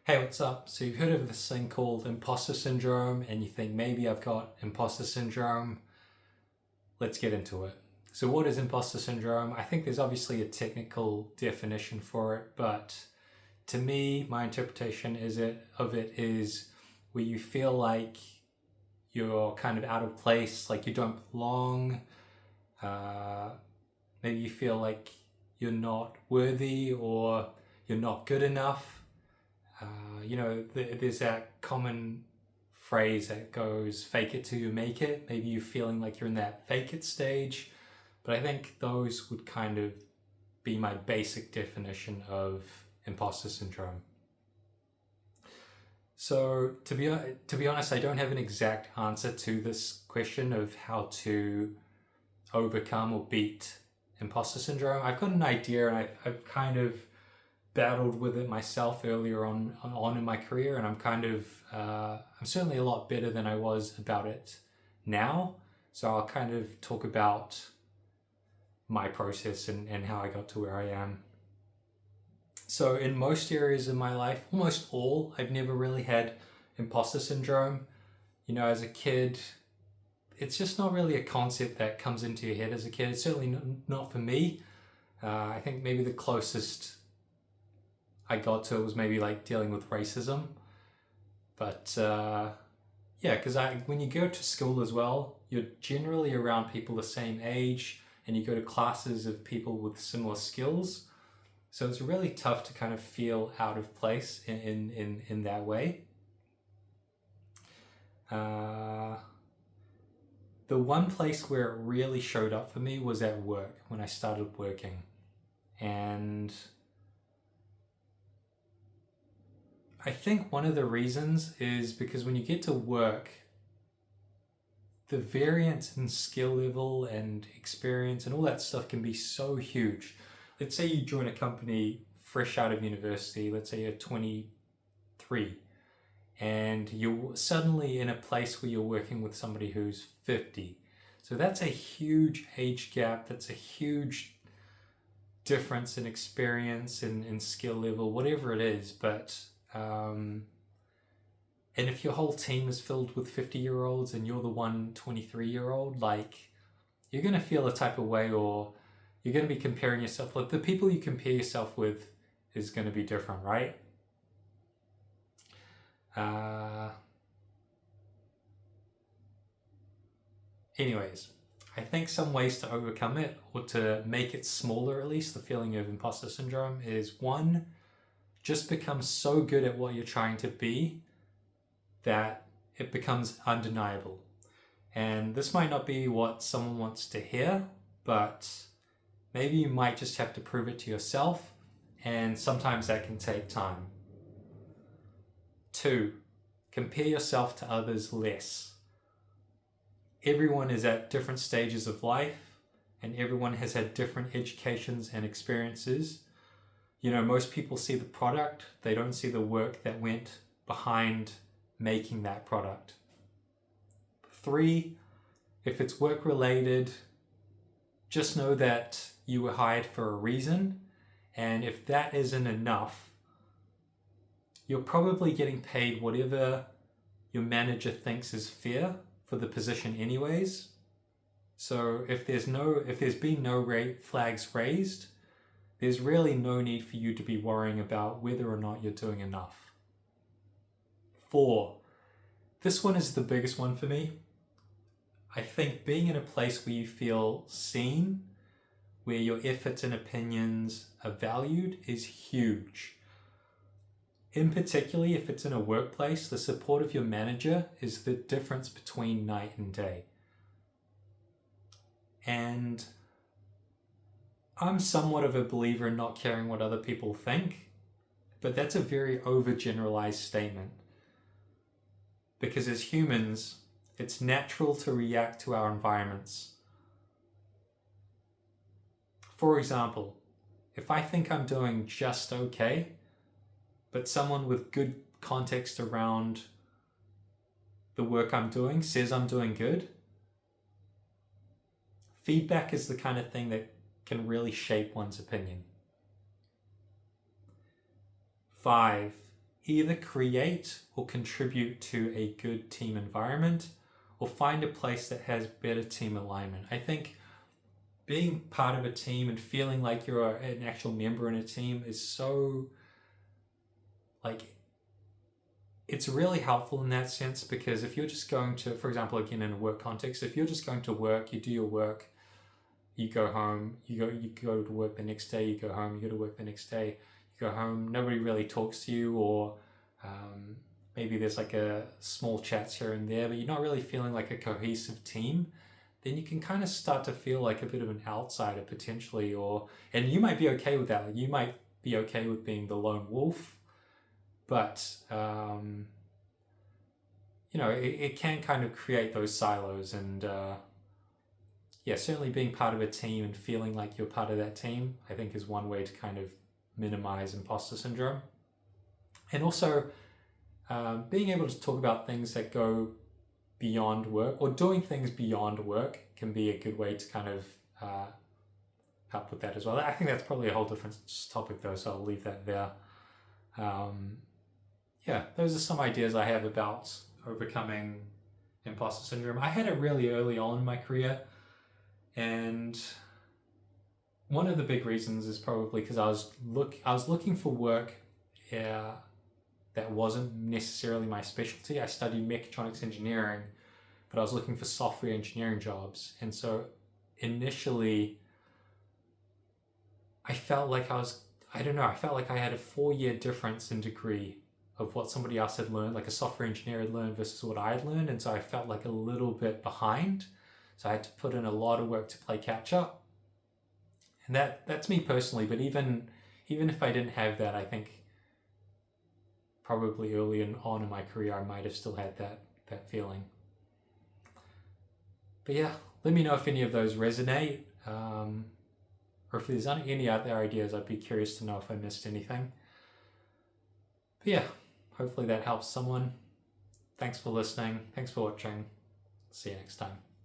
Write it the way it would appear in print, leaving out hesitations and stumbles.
Hey, what's up? So you've heard of this thing called imposter syndrome, and you think maybe I've got imposter syndrome. Let's get into it. So what is imposter syndrome? I think there's obviously a technical definition for it, but to me, my interpretation of it is where you feel like you're kind of out of place, like you don't belong. Uh, Maybe you feel like you're not worthy or you're not good enough. There's that common phrase that goes fake it till you make it. Maybe you're feeling like you're in that fake it stage, but I think those would kind of be my basic definition of imposter syndrome. So to be honest, I don't have an exact answer to this question of how to overcome or beat imposter syndrome. I've got an idea, and I've kind of battled with it myself earlier on in my career, and I'm certainly a lot better than I was about it now. So I'll kind of talk about my process and how I got to where I am. So in most areas of my life, almost all, I've never really had imposter syndrome. As a kid, it's just not really a concept that comes into your head as a kid. It's certainly not for me. I think maybe the closest I got to it was maybe like dealing with racism. But because when you go to school as well, you're generally around people the same age, and you go to classes of people with similar skills. So it's really tough to kind of feel out of place in that way. The one place where it really showed up for me was at work, when I started working. And I think one of the reasons is because when you get to work, the variance in skill level and experience and all that stuff can be so huge. Let's say you join a company fresh out of university, let's say you're 23, and you're suddenly in a place where you're working with somebody who's 50. So that's a huge age gap, that's a huge difference in experience and skill level, whatever it is. But and if your whole team is filled with 50-year-olds and you're the one 23-year-old, like, you're going to feel a type of way, or you're going to be comparing yourself. Like, the people you compare yourself with is going to be different, right? Anyways, I think some ways to overcome it, or to make it smaller at least, the feeling of imposter syndrome, is one, just become so good at what you're trying to be that it becomes undeniable. And this might not be what someone wants to hear, but maybe you might just have to prove it to yourself, and sometimes that can take time. Two, compare yourself to others less. Everyone is at different stages of life, and everyone has had different educations and experiences. Most people see the product, they don't see the work that went behind making that product. Three, if it's work related, just know that you were hired for a reason, and if that isn't enough, you're probably getting paid whatever your manager thinks is fair for the position anyways. So if there's been no red flags raised, there's really no need for you to be worrying about whether or not you're doing enough. 4, this one is the biggest one for me. I think being in a place where you feel seen, where your efforts and opinions are valued, is huge. In particular, if it's in a workplace, the support of your manager is the difference between night and day. And I'm somewhat of a believer in not caring what other people think, but that's a very overgeneralized statement. Because as humans, it's natural to react to our environments. For example, if I think I'm doing just okay, but someone with good context around the work I'm doing says I'm doing good, feedback is the kind of thing that can really shape one's opinion. 5, either create or contribute to a good team environment, or find a place that has better team alignment. I think being part of a team and feeling like you're an actual member in a team is so, like, it's really helpful in that sense, because if you're just going to, for example, again in a work context, if you're just going to work, you do your work, you go home, you go to work the next day, you go home, you go to work the next day, you go home, nobody really talks to you, or maybe there's like a small chats here and there, but you're not really feeling like a cohesive team, then you can kind of start to feel like a bit of an outsider potentially, and you might be okay with that. Like, you might be okay with being the lone wolf, but it can kind of create those silos, and certainly being part of a team and feeling like you're part of that team, I think, is one way to kind of minimize imposter syndrome. And also being able to talk about things that go beyond work, or doing things beyond work, can be a good way to kind of help with that as well. I think that's probably a whole different topic though, so I'll leave that there. Those are some ideas I have about overcoming imposter syndrome. I had it really early on in my career, and one of the big reasons is probably because I was looking for work that wasn't necessarily my specialty. I studied mechatronics engineering, but I was looking for software engineering jobs. And so initially I felt like I felt like I had a 4-year difference in degree of what somebody else had learned, like a software engineer had learned versus what I had learned. And so I felt like a little bit behind. So I had to put in a lot of work to play catch up. And that's me personally, but even if I didn't have that, I think probably early on in my career, I might have still had that feeling. But yeah, let me know if any of those resonate, or if there's any other ideas. I'd be curious to know if I missed anything. But yeah, hopefully that helps someone. Thanks for listening. Thanks for watching. See you next time.